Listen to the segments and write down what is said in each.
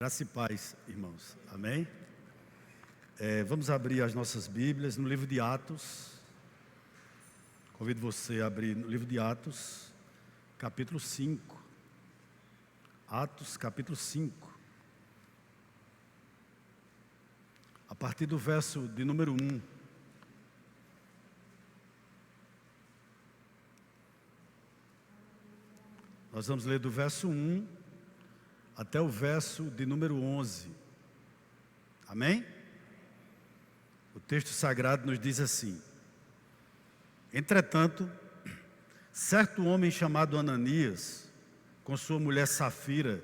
Graça e paz, irmãos. Amém? Vamos abrir as nossas Bíblias no livro de Atos. Convido você a abrir no livro de Atos, capítulo 5. Atos, capítulo 5. A partir do verso de número 1. Nós vamos ler do verso 1 até o verso de número 11. Amém? O texto sagrado nos diz assim: Entretanto, certo homem chamado Ananias, com sua mulher Safira,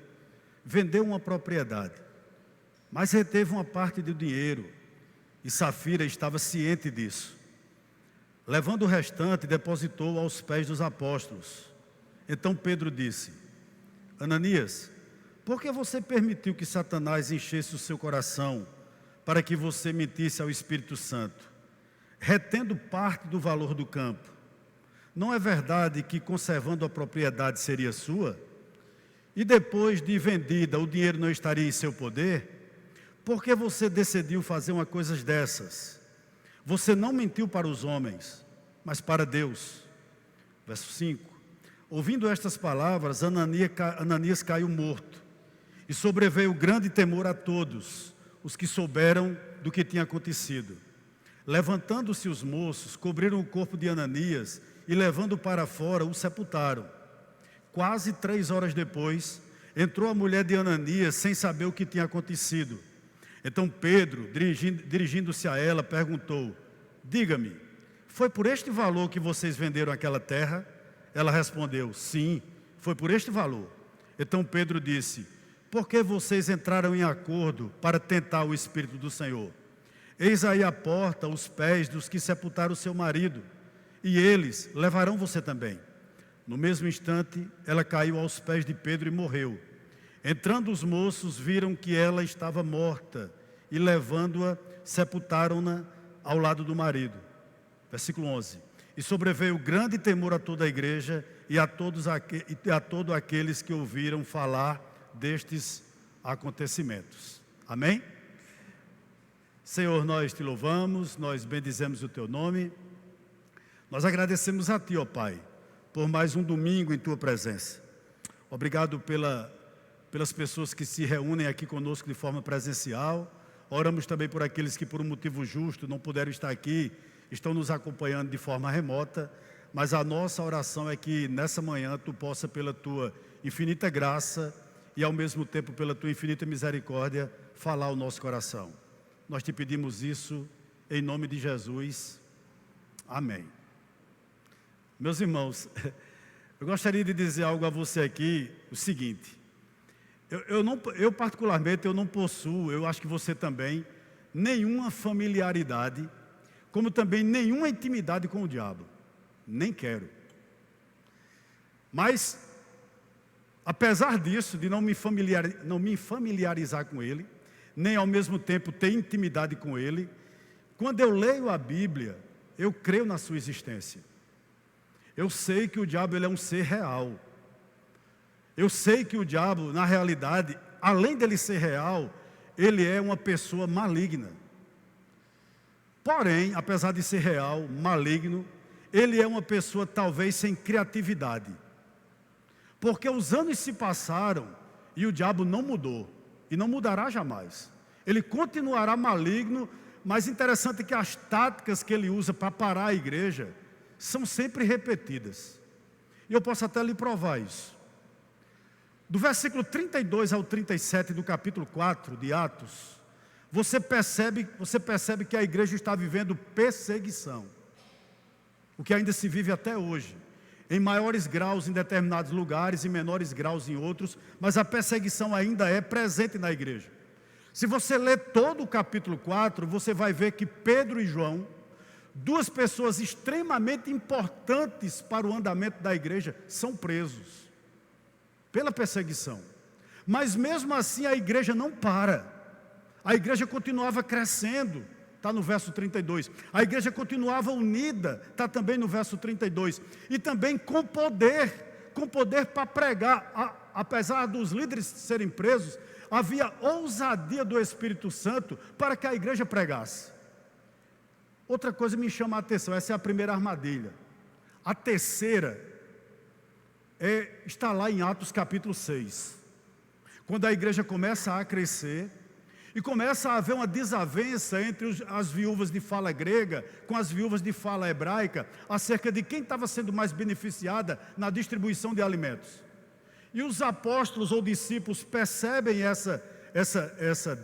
vendeu uma propriedade, mas reteve uma parte do dinheiro, e Safira estava ciente disso. Levando o restante, depositou aos pés dos apóstolos. Então Pedro disse: Ananias, por que você permitiu que Satanás enchesse o seu coração para que você mentisse ao Espírito Santo, retendo parte do valor do campo? Não é verdade que, conservando a propriedade, seria sua? E depois de vendida, o dinheiro não estaria em seu poder? Por que você decidiu fazer uma coisa dessas? Você não mentiu para os homens, mas para Deus. Verso 5. Ouvindo estas palavras, Ananias caiu morto. E sobreveio grande temor a todos os que souberam do que tinha acontecido. Levantando-se os moços, cobriram o corpo de Ananias e, levando-o para fora, o sepultaram. Quase 3 horas depois, entrou a mulher de Ananias sem saber o que tinha acontecido. Então Pedro, dirigindo-se a ela, perguntou: Diga-me, foi por este valor que vocês venderam aquela terra? Ela respondeu: Sim, foi por este valor. Então Pedro disse: Por que vocês entraram em acordo para tentar o Espírito do Senhor? Eis aí à porta os pés dos que sepultaram seu marido, e eles levarão você também. No mesmo instante, ela caiu aos pés de Pedro e morreu. Entrando os moços, viram que ela estava morta, e levando-a, sepultaram-na ao lado do marido. Versículo 11. E sobreveio grande temor a toda a igreja e a todos aqueles que ouviram falar destes acontecimentos. Amém? Senhor, nós te louvamos, nós bendizemos o teu nome. Nós agradecemos a ti, ó Pai, por mais um domingo em tua presença. Obrigado pelas pessoas que se reúnem aqui conosco de forma presencial. Oramos também por aqueles que por um motivo justo não puderam estar aqui, estão nos acompanhando de forma remota, mas a nossa oração é que nessa manhã tu possa, pela tua infinita graça e ao mesmo tempo pela tua infinita misericórdia, falar ao nosso coração. Nós te pedimos isso em nome de Jesus. Amém. Meus irmãos, eu gostaria de dizer algo a você aqui, o seguinte: eu particularmente não possuo, eu acho que você também, nenhuma familiaridade, como também nenhuma intimidade com o diabo. Nem quero. Mas, apesar disso, de não me familiarizar com ele, nem ao mesmo tempo ter intimidade com ele, quando eu leio a Bíblia, eu creio na sua existência. Eu sei que o diabo ele é um ser real. Eu sei que o diabo, na realidade, além dele ser real, ele é uma pessoa maligna. Porém, apesar de ser real, maligno, ele é uma pessoa talvez sem criatividade. Porque os anos se passaram e o diabo não mudou. E não mudará jamais. Ele continuará maligno, mas interessante que as táticas que ele usa para parar a igreja são sempre repetidas. E eu posso até lhe provar isso. Do versículo 32 ao 37 do capítulo 4 de Atos, você percebe que a igreja está vivendo perseguição. O que ainda se vive até hoje. Em maiores graus em determinados lugares, em menores graus em outros, mas a perseguição ainda é presente na igreja. Se você ler todo o capítulo 4, você vai ver que Pedro e João, duas pessoas extremamente importantes para o andamento da igreja, são presos pela perseguição. Mas mesmo assim a igreja não para. A igreja continuava crescendo, está no verso 32. A igreja continuava unida, está também no verso 32. E também com poder para pregar apesar dos líderes serem presos, havia ousadia do Espírito Santo para que a igreja pregasse. Outra coisa me chama a atenção, essa é a primeira armadilha. A terceira está lá em Atos capítulo 6. Quando a igreja começa a crescer e começa a haver uma desavença entre as viúvas de fala grega com as viúvas de fala hebraica, acerca de quem estava sendo mais beneficiada na distribuição de alimentos. E os apóstolos ou discípulos percebem essa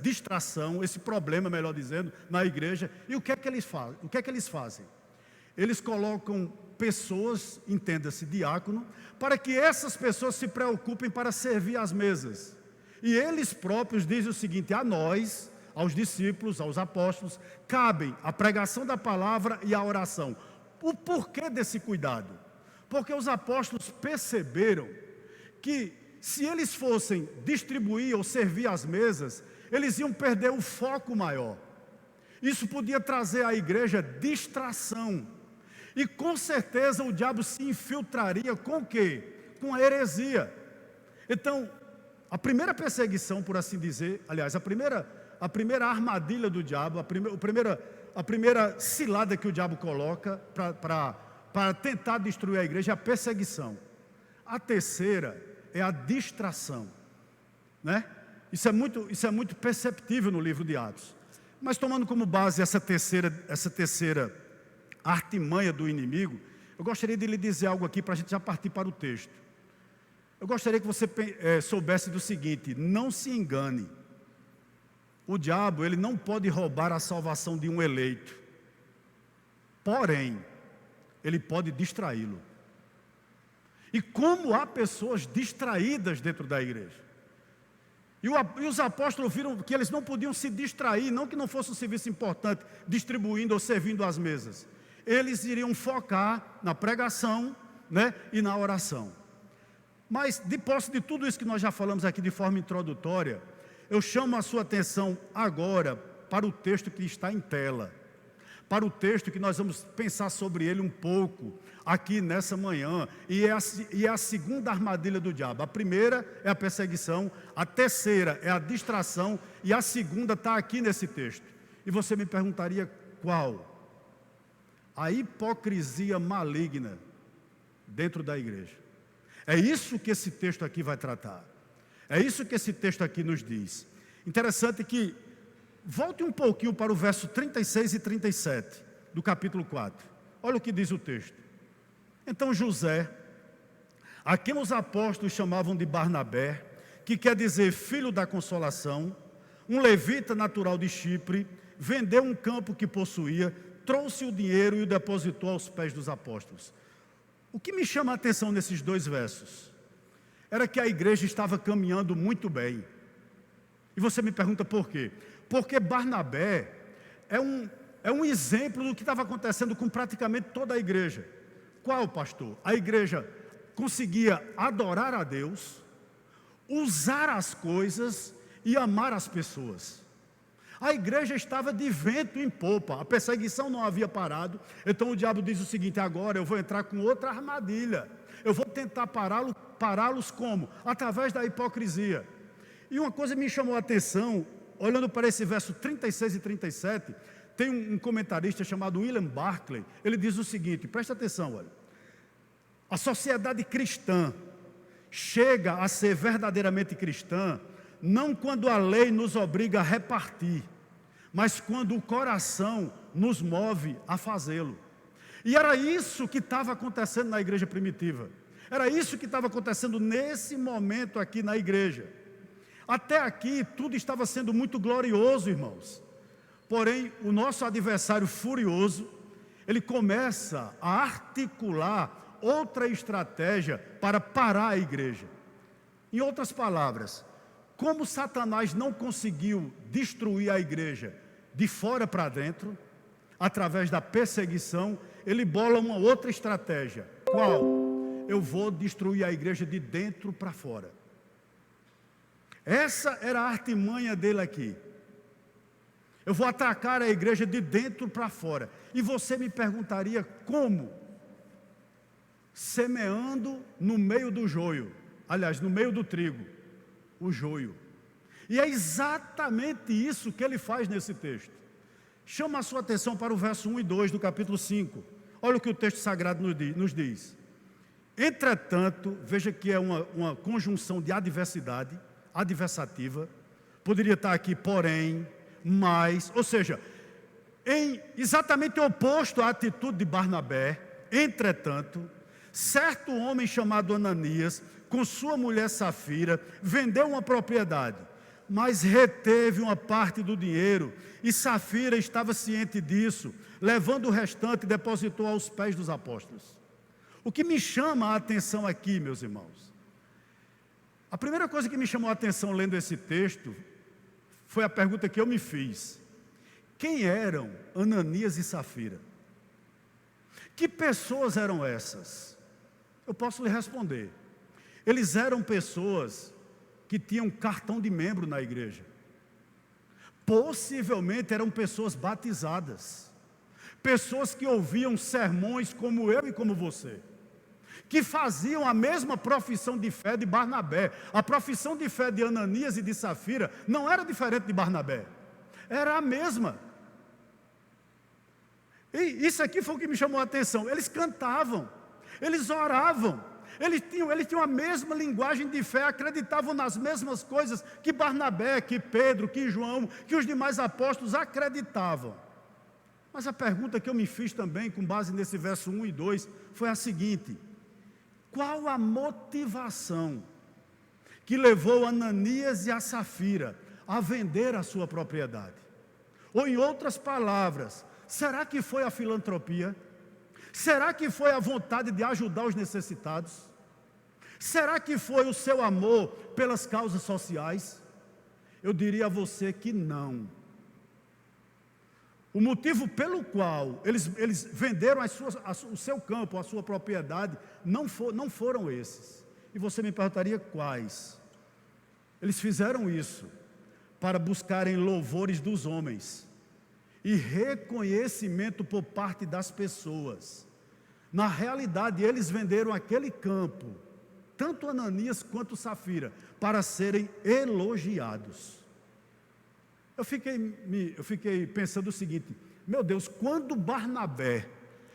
distração, esse problema, melhor dizendo, na igreja. E o que é que eles fazem? Eles colocam pessoas, entenda-se, diácono, para que essas pessoas se preocupem para servir as mesas. E eles próprios dizem o seguinte: a nós, aos discípulos, aos apóstolos, cabem a pregação da palavra e a oração. O porquê desse cuidado? Porque os apóstolos perceberam que se eles fossem distribuir ou servir as mesas, eles iam perder o foco maior. Isso podia trazer à igreja distração. E com certeza o diabo se infiltraria com o quê? Com a heresia. Então, a primeira perseguição, por assim dizer, aliás, a primeira armadilha do diabo, a primeira cilada que o diabo coloca para tentar destruir a igreja é a perseguição. A terceira é a distração, né? Isso é muito perceptível no livro de Atos. Mas tomando como base essa terceira artimanha do inimigo, eu gostaria de lhe dizer algo aqui para a gente já partir para o texto. Eu gostaria que você soubesse do seguinte: não se engane. O diabo, ele não pode roubar a salvação de um eleito. Porém, ele pode distraí-lo. E como há pessoas distraídas dentro da igreja. E os apóstolos viram que eles não podiam se distrair, não que não fosse um serviço importante, distribuindo ou servindo as mesas. Eles iriam focar na pregação, né, e na oração. Mas, de posse de tudo isso que nós já falamos aqui de forma introdutória, eu chamo a sua atenção agora para o texto que está em tela, para o texto que nós vamos pensar sobre ele um pouco aqui nessa manhã, e é a segunda armadilha do diabo. A primeira é a perseguição, a terceira é a distração, e a segunda está aqui nesse texto. E você me perguntaria qual? A hipocrisia maligna dentro da igreja. É isso que esse texto aqui vai tratar. É isso que esse texto aqui nos diz. Interessante que, volte um pouquinho para o verso 36 e 37 do capítulo 4. Olha o que diz o texto. Então José, a quem os apóstolos chamavam de Barnabé, que quer dizer filho da consolação, um levita natural de Chipre, vendeu um campo que possuía, trouxe o dinheiro e o depositou aos pés dos apóstolos. O que me chama a atenção nesses dois versos era que a igreja estava caminhando muito bem. E você me pergunta por quê? Porque Barnabé é um exemplo do que estava acontecendo com praticamente toda a igreja. Qual, pastor? A igreja conseguia adorar a Deus, usar as coisas e amar as pessoas. A igreja estava de vento em popa, a perseguição não havia parado. Então o diabo diz o seguinte: agora eu vou entrar com outra armadilha. Eu vou tentar pará-los como? Através da hipocrisia. E uma coisa me chamou a atenção, olhando para esse verso 36 e 37, tem um comentarista chamado William Barclay. Ele diz o seguinte, presta atenção, olha. A sociedade cristã chega a ser verdadeiramente cristã não quando a lei nos obriga a repartir, mas quando o coração nos move a fazê-lo. E era isso que estava acontecendo na igreja primitiva. Era isso que estava acontecendo nesse momento aqui na igreja. Até aqui tudo estava sendo muito glorioso, irmãos. Porém, o nosso adversário furioso, ele começa a articular outra estratégia para parar a igreja. Em outras palavras, como Satanás não conseguiu destruir a igreja de fora para dentro, através da perseguição, ele bola uma outra estratégia. Qual? Eu vou destruir a igreja de dentro para fora. Essa era a artimanha dele aqui. Eu vou atacar a igreja de dentro para fora. E você me perguntaria como? Semeando no meio do joio. aliás, no meio do trigo, o joio. E é exatamente isso que ele faz nesse texto. Chama a sua atenção para o verso 1 e 2 do capítulo 5. Olha o que o texto sagrado nos diz. Entretanto, veja que é uma conjunção de adversidade, adversativa. Poderia estar aqui, porém, mas, ou seja, exatamente oposto à atitude de Barnabé. Entretanto, certo homem chamado Ananias, com sua mulher Safira, vendeu uma propriedade, mas reteve uma parte do dinheiro, e Safira estava ciente disso, levando o restante, depositou aos pés dos apóstolos. O que me chama a atenção aqui, meus irmãos, a primeira coisa que me chamou a atenção lendo esse texto, foi a pergunta que eu me fiz: quem eram Ananias e Safira? Que pessoas eram essas? Eu posso lhe responder. Eles eram pessoas que tinham cartão de membro na igreja. Possivelmente eram pessoas batizadas. Pessoas que ouviam sermões como eu e como você. Que faziam a mesma profissão de fé de Barnabé. A profissão de fé de Ananias e de Safira não era diferente de Barnabé. Era a mesma. E isso aqui foi o que me chamou a atenção. Eles cantavam, eles oravam, eles tinham a mesma linguagem de fé, acreditavam nas mesmas coisas que Barnabé, que Pedro, que João, que os demais apóstolos acreditavam. Mas a pergunta que eu me fiz também, com base nesse verso 1 e 2, foi a seguinte: qual a motivação que levou Ananias e a Safira a vender a sua propriedade? Ou em outras palavras, será que foi a filantropia? Será que foi a vontade de ajudar os necessitados? Será que foi o seu amor pelas causas sociais? Eu diria a você que não. O motivo pelo qual eles venderam o seu campo, a sua propriedade, não foram esses. E você me perguntaria quais? Eles fizeram isso para buscarem louvores dos homens e reconhecimento por parte das pessoas. Na realidade, eles venderam aquele campo, tanto Ananias quanto Safira, para serem elogiados. Eu fiquei pensando o seguinte: meu Deus, quando Barnabé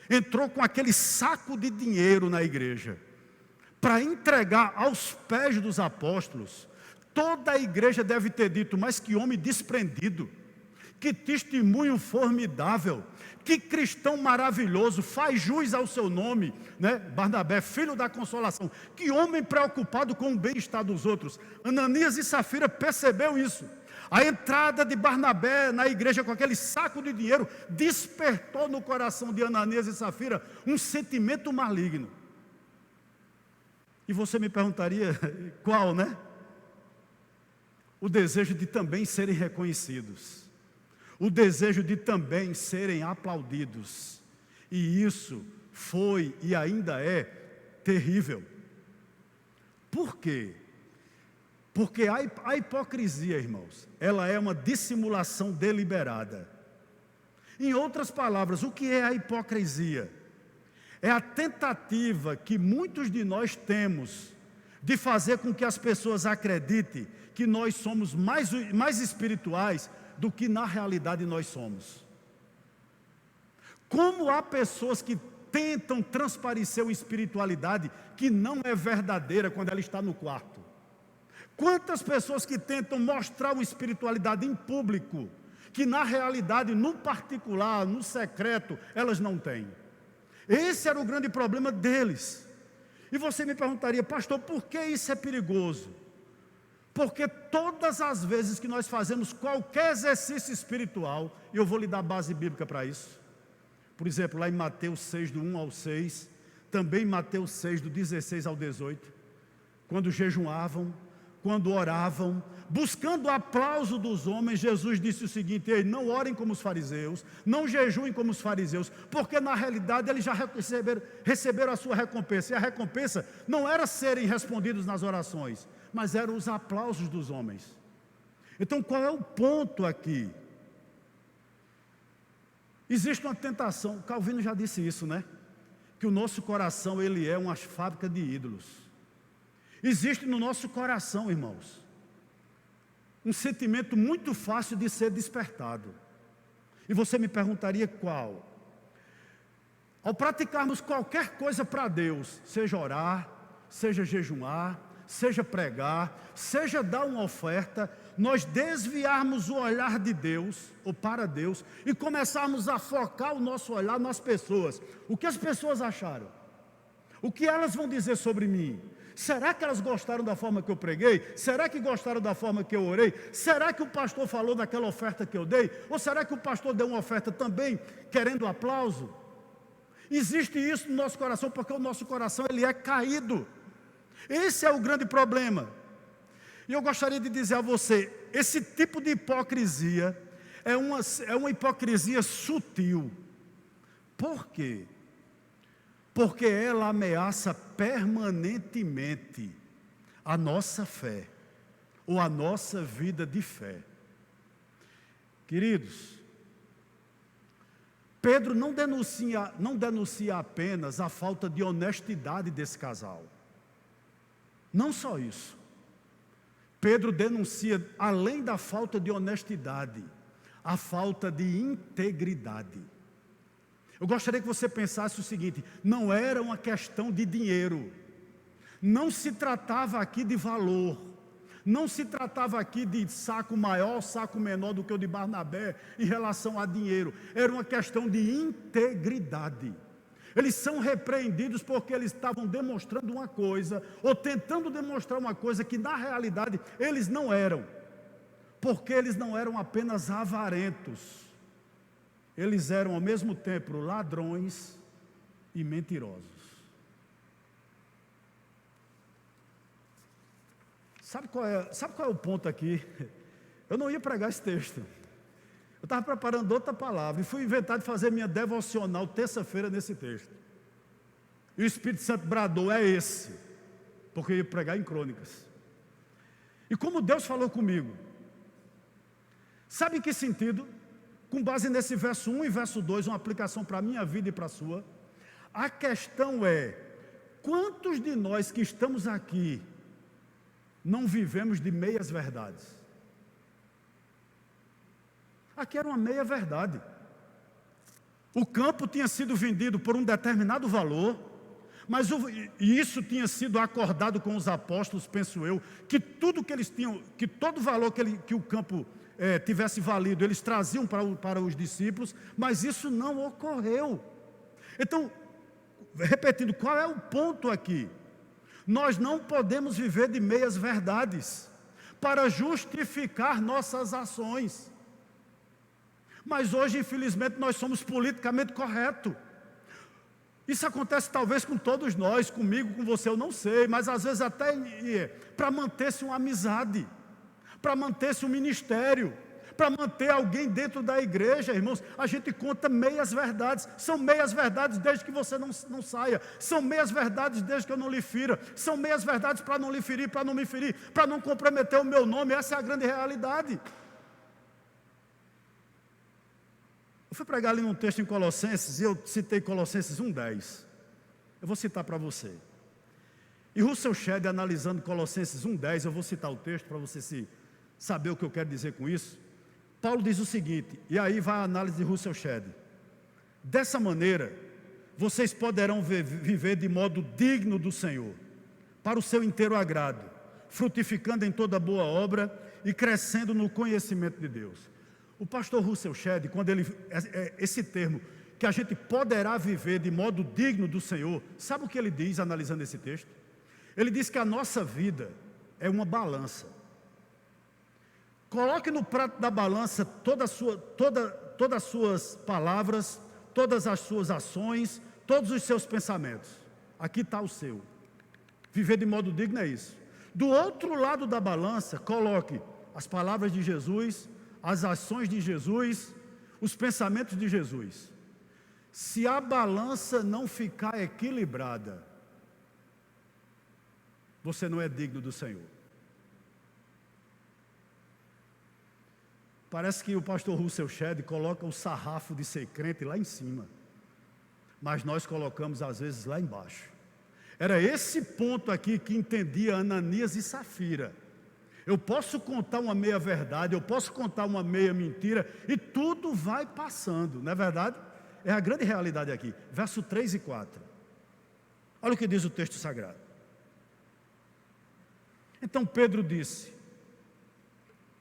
entrou com aquele saco de dinheiro na igreja, para entregar aos pés dos apóstolos, toda a igreja deve ter dito: mas que homem desprendido, que testemunho formidável, que cristão maravilhoso, faz jus ao seu nome, né? Barnabé, filho da consolação, que homem preocupado com o bem-estar dos outros. Ananias e Safira percebeu isso. A entrada de Barnabé na igreja com aquele saco de dinheiro despertou no coração de Ananias e Safira um sentimento maligno. E você me perguntaria qual, né? O desejo de também serem reconhecidos. O desejo de também serem aplaudidos. E isso foi e ainda é terrível. Por quê? Porque a hipocrisia, irmãos, ela é uma dissimulação deliberada. Em outras palavras, o que é a hipocrisia? É a tentativa que muitos de nós temos de fazer com que as pessoas acreditem que nós somos mais espirituais do que na realidade nós somos. Como há pessoas que tentam transparecer uma espiritualidade que não é verdadeira quando ela está no quarto. Quantas pessoas que tentam mostrar uma espiritualidade em público, que na realidade, no particular, no secreto, elas não têm. Esse era o grande problema deles. E você me perguntaria: pastor, por que isso é perigoso? Porque todas as vezes que nós fazemos qualquer exercício espiritual, e eu vou lhe dar base bíblica para isso. Por exemplo, lá em Mateus 6, do 1 ao 6, também em Mateus 6, do 16 ao 18, quando jejuavam, quando oravam, buscando o aplauso dos homens, Jesus disse o seguinte: ei, não orem como os fariseus, não jejuem como os fariseus, porque na realidade eles já receberam a sua recompensa, e a recompensa não era serem respondidos nas orações, mas eram os aplausos dos homens. Então qual é o ponto aqui? Existe uma tentação, Calvino já disse isso, né? Que o nosso coração, ele é uma fábrica de ídolos. Existe no nosso coração, irmãos, um sentimento muito fácil de ser despertado. E você me perguntaria qual? Ao praticarmos qualquer coisa para Deus, seja orar, seja jejuar, seja pregar, seja dar uma oferta, nós desviarmos o olhar de Deus, ou para Deus, e começarmos a focar o nosso olhar nas pessoas. O que as pessoas acharam? O que elas vão dizer sobre mim? Será que elas gostaram da forma que eu preguei? Será que gostaram da forma que eu orei? Será que o pastor falou daquela oferta que eu dei? Ou será que o pastor deu uma oferta também, querendo aplauso? Existe isso no nosso coração, porque o nosso coração ele é caído. Esse é o grande problema. E eu gostaria de dizer a você, esse tipo de hipocrisia é uma hipocrisia sutil. Por quê? Porque ela ameaça permanentemente a nossa fé, ou a nossa vida de fé. Queridos, Pedro não denuncia apenas a falta de honestidade desse casal. Não só isso. Pedro denuncia, além da falta de honestidade, a falta de integridade. Eu gostaria que você pensasse o seguinte: não era uma questão de dinheiro, não se tratava aqui de valor, não se tratava aqui de saco maior, saco menor do que o de Barnabé em relação a dinheiro, era uma questão de integridade. Eles são repreendidos porque eles estavam demonstrando uma coisa, ou tentando demonstrar uma coisa que na realidade eles não eram, porque eles não eram apenas avarentos, eles eram ao mesmo tempo ladrões e mentirosos. Sabe qual é o ponto aqui? Eu não ia pregar esse texto. Eu estava preparando outra palavra e fui inventar de fazer minha devocional terça-feira nesse texto. E o Espírito Santo bradou, é esse, porque eu ia pregar em Crônicas. E como Deus falou comigo, sabe em que sentido? Com base nesse verso 1 e verso 2, uma aplicação para a minha vida e para a sua. A questão é, quantos de nós que estamos aqui não vivemos de meias verdades? Aqui era uma meia verdade. O campo tinha sido vendido por um determinado valor, mas isso tinha sido acordado com os apóstolos, penso eu, que tudo que eles tinham, que todo valor que o campo tivesse valido, eles traziam para os discípulos, mas isso não ocorreu. Então, repetindo, qual é o ponto aqui? Nós não podemos viver de meias verdades para justificar nossas ações. Mas hoje, infelizmente, nós somos politicamente corretos. Isso acontece talvez com todos nós, comigo, com você, eu não sei, mas às vezes até para manter-se uma amizade, para manter-se um ministério, para manter alguém dentro da igreja, irmãos, a gente conta meias verdades. São meias verdades desde que você não saia, são meias verdades desde que eu não lhe fira, são meias verdades para não lhe ferir, para não me ferir, para não comprometer o meu nome. Essa é a grande realidade. Eu fui pregar ali num texto em Colossenses, e eu citei Colossenses 1,10. Eu vou citar para você. E Russell Shedd, analisando Colossenses 1,10, eu vou citar o texto para você saber o que eu quero dizer com isso. Paulo diz o seguinte, e aí vai a análise de Russell Shedd. Dessa maneira, vocês poderão viver de modo digno do Senhor, para o seu inteiro agrado, frutificando em toda boa obra e crescendo no conhecimento de Deus. O pastor Russell Shedd, quando esse termo, que a gente poderá viver de modo digno do Senhor, sabe o que ele diz analisando esse texto? Ele diz que a nossa vida é uma balança. Coloque no prato da balança todas as suas palavras, todas as suas ações, todos os seus pensamentos. Aqui está o seu. Viver de modo digno é isso. Do outro lado da balança, coloque as palavras de Jesus, as ações de Jesus, os pensamentos de Jesus. Se a balança não ficar equilibrada, você não é digno do Senhor. Parece que o pastor Russell Shedd coloca o sarrafo de ser crente lá em cima, mas nós colocamos às vezes lá embaixo. Era esse ponto aqui que entendia Ananias e Safira. Eu posso contar uma meia verdade, eu posso contar uma meia mentira, e tudo vai passando, não é verdade? É a grande realidade aqui. Verso 3 e 4. Olha o que diz o texto sagrado. Então Pedro disse: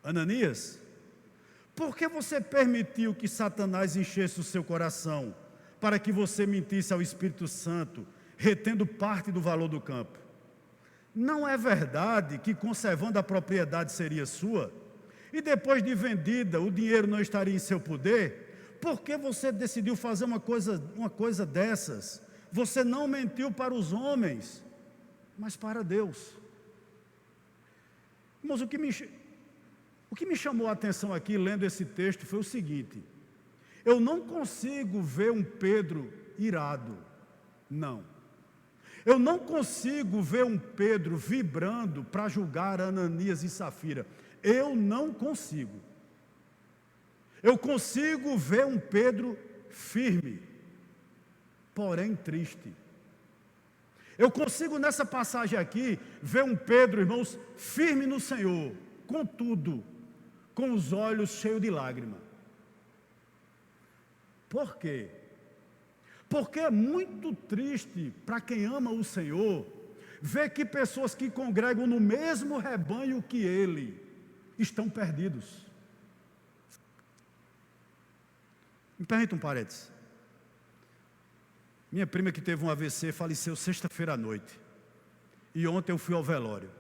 Ananias, por que você permitiu que Satanás enchesse o seu coração para que você mentisse ao Espírito Santo, retendo parte do valor do campo? Não é verdade que conservando a propriedade seria sua? E depois de vendida, o dinheiro não estaria em seu poder? Por que você decidiu fazer uma coisa dessas? Você não mentiu para os homens, mas para Deus. Irmãos, o que me chamou a atenção aqui, lendo esse texto, foi o seguinte: eu não consigo ver um Pedro irado, não. Eu não consigo ver um Pedro vibrando para julgar Ananias e Safira. Eu não consigo. Eu consigo ver um Pedro firme, porém triste. Eu consigo nessa passagem aqui ver um Pedro, irmãos, firme no Senhor, contudo, com os olhos cheios de lágrima. Por quê? Porque é muito triste para quem ama o Senhor ver que pessoas que congregam no mesmo rebanho que ele estão perdidos. Me permita um parênteses. Minha prima, que teve um AVC, faleceu sexta-feira à noite. E ontem eu fui ao velório.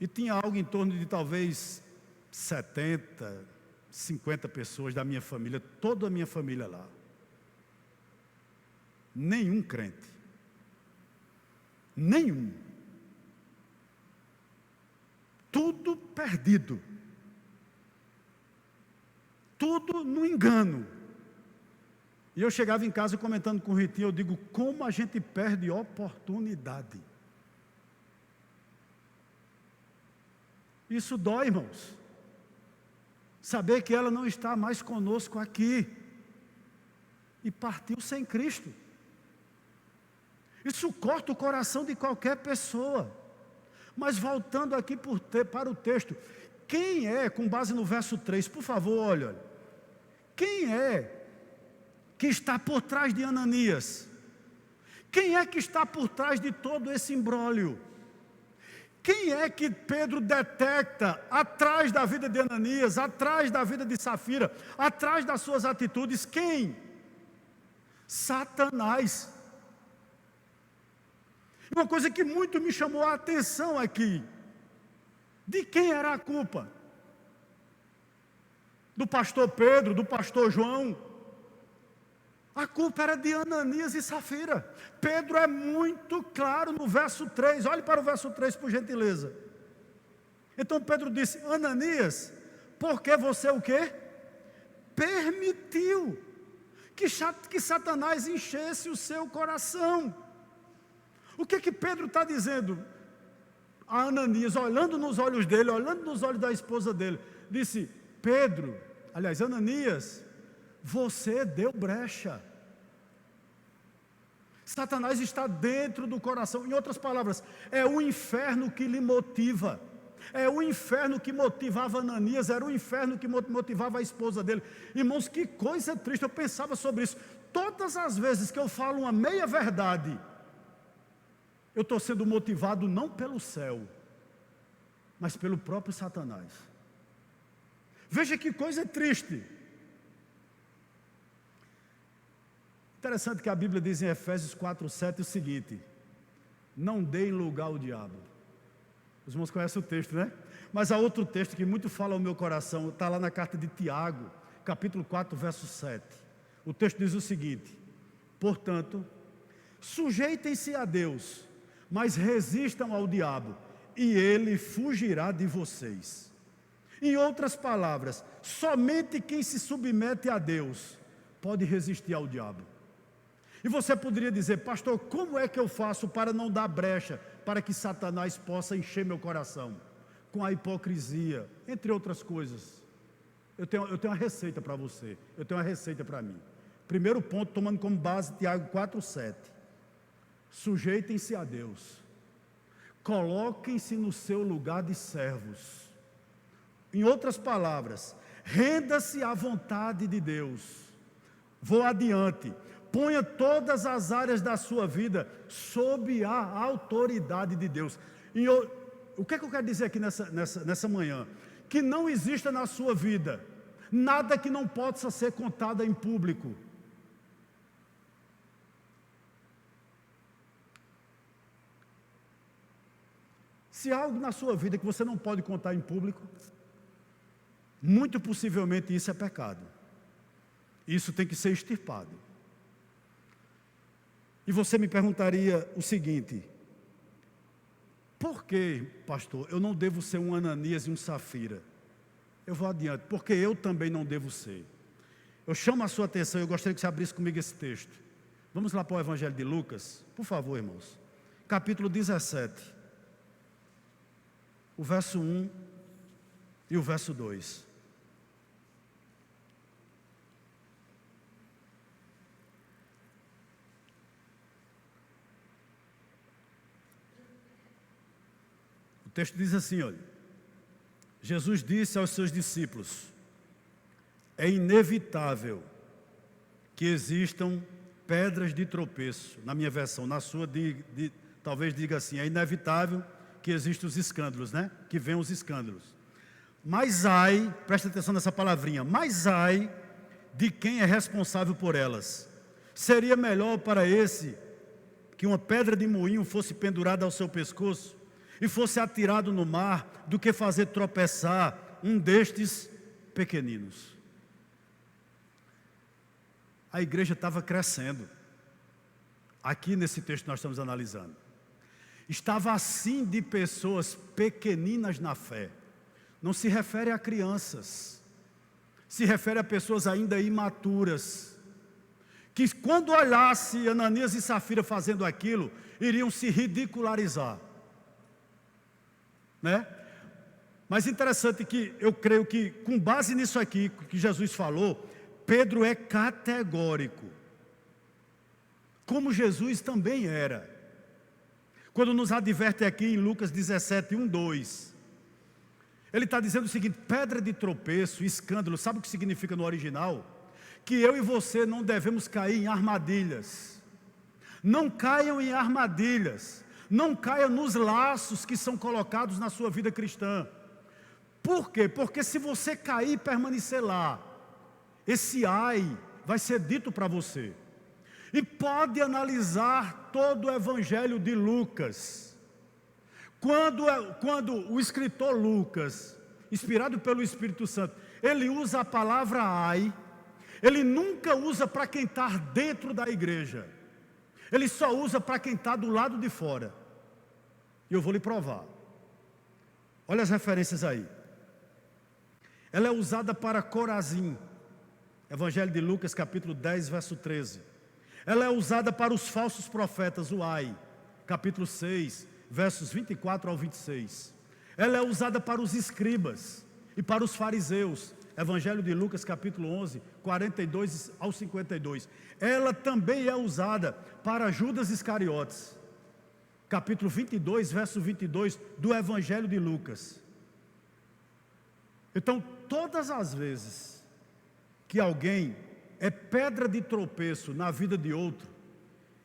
E tinha algo em torno de talvez 70, 50 pessoas da minha família, toda a minha família lá. Nenhum crente. Nenhum. Tudo perdido. Tudo no engano. E eu chegava em casa comentando com o Ritinho, eu digo, como a gente perde oportunidade. Isso dói, irmãos. Saber que ela não está mais conosco aqui. E partiu sem Cristo. Isso corta o coração de qualquer pessoa. Mas voltando aqui para o texto, quem é, com base no verso 3, por favor, olha, quem é que está por trás de Ananias? Quem é que está por trás de todo esse imbróglio? Quem é que Pedro detecta atrás da vida de Ananias, atrás da vida de Safira, atrás das suas atitudes? Quem? Satanás. Uma coisa que muito me chamou a atenção aqui: de quem era a culpa? Do pastor Pedro, do pastor João? A culpa era de Ananias e Safira. Pedro é muito claro no verso 3. Olhe para o verso 3, por gentileza. Então Pedro disse: Ananias, por que você o quê? Permitiu que Satanás enchesse o seu coração. O que Pedro está dizendo a Ananias, olhando nos olhos dele, olhando nos olhos da esposa dele? Disse: Ananias, você deu brecha. Satanás está dentro do coração. Em outras palavras, é o inferno que lhe motiva. É o inferno que motivava Ananias, era o inferno que motivava a esposa dele. Irmãos, que coisa triste, eu pensava sobre isso. Todas as vezes que eu falo uma meia verdade, eu estou sendo motivado não pelo céu, mas pelo próprio Satanás. Veja que coisa triste. Interessante que a Bíblia diz em Efésios 4:7 o seguinte: não deem lugar ao diabo. Os irmãos conhecem o texto, né? Mas há outro texto que muito fala ao meu coração, está lá na carta de Tiago, capítulo 4, verso 7. O texto diz o seguinte: portanto, sujeitem-se a Deus, mas resistam ao diabo, e ele fugirá de vocês. Em outras palavras, somente quem se submete a Deus pode resistir ao diabo. E você poderia dizer: pastor, como é que eu faço para não dar brecha para que Satanás possa encher meu coração? Com a hipocrisia, entre outras coisas. Eu tenho uma receita para você, eu tenho uma receita para mim. Primeiro ponto, tomando como base Tiago 4:7. Sujeitem-se a Deus. Coloquem-se no seu lugar de servos. Em outras palavras, renda-se à vontade de Deus. Vou adiante. Ponha todas as áreas da sua vida sob a autoridade de Deus. O que é que eu quero dizer aqui nessa manhã? Que não exista na sua vida nada que não possa ser contado em público. Se há algo na sua vida que você não pode contar em público, muito possivelmente isso é pecado. Isso tem que ser extirpado. E você me perguntaria o seguinte: por que, pastor, eu não devo ser um Ananias e um Safira? Eu vou adiante, porque eu também não devo ser. Eu chamo a sua atenção, eu gostaria que você abrisse comigo esse texto. Vamos lá para o Evangelho de Lucas, por favor, irmãos. Capítulo 17, o verso 1 e o verso 2. O texto diz assim, olha: Jesus disse aos seus discípulos: é inevitável que existam pedras de tropeço. Na minha versão, na sua, talvez diga assim: é inevitável que existam os escândalos, né? Que venham os escândalos. Mas ai, presta atenção nessa palavrinha, mas ai de quem é responsável por elas. Seria melhor para esse que uma pedra de moinho fosse pendurada ao seu pescoço e fosse atirado no mar, do que fazer tropeçar um destes pequeninos. A igreja estava crescendo. Aqui nesse texto que nós estamos analisando, estava assim de pessoas pequeninas na fé. Não se refere a crianças, se refere a pessoas ainda imaturas, que quando olhasse Ananias e Safira fazendo aquilo, iriam se ridicularizar, né? Mas interessante que eu creio que, com base nisso aqui que Jesus falou, Pedro é categórico, como Jesus também era. Quando nos adverte aqui em Lucas 17, 1, 2, ele está dizendo o seguinte: pedra de tropeço, escândalo, sabe o que significa no original? Que eu e você não devemos cair em armadilhas. Não caiam em armadilhas, não caia nos laços que são colocados na sua vida cristã. Por quê? Porque se você cair e permanecer lá, esse ai vai ser dito para você. E pode analisar todo o Evangelho de Lucas. Quando o escritor Lucas, inspirado pelo Espírito Santo, ele usa a palavra ai, ele nunca usa para quem está dentro da igreja. Ele só usa para quem está do lado de fora. E eu vou lhe provar. Olha as referências aí. Ela é usada para Corazim, Evangelho de Lucas, capítulo 10, verso 13. Ela é usada para os falsos profetas, o ai, capítulo 6, versos 24 ao 26. Ela é usada para os escribas e para os fariseus, Evangelho de Lucas, capítulo 11, 42 ao 52. Ela também é usada para Judas Iscariotes, capítulo 22, verso 22 do Evangelho de Lucas. Então, todas as vezes que alguém é pedra de tropeço na vida de outro,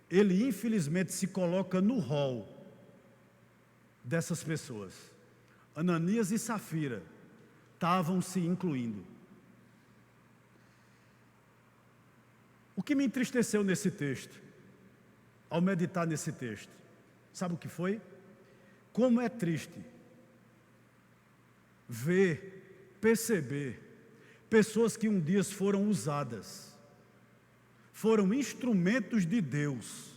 ele infelizmente se coloca no rol dessas pessoas. Ananias e Safira estavam se incluindo. O que me entristeceu nesse texto, ao meditar nesse texto, sabe o que foi? Como é triste ver, perceber pessoas que um dia foram usadas, foram instrumentos de Deus,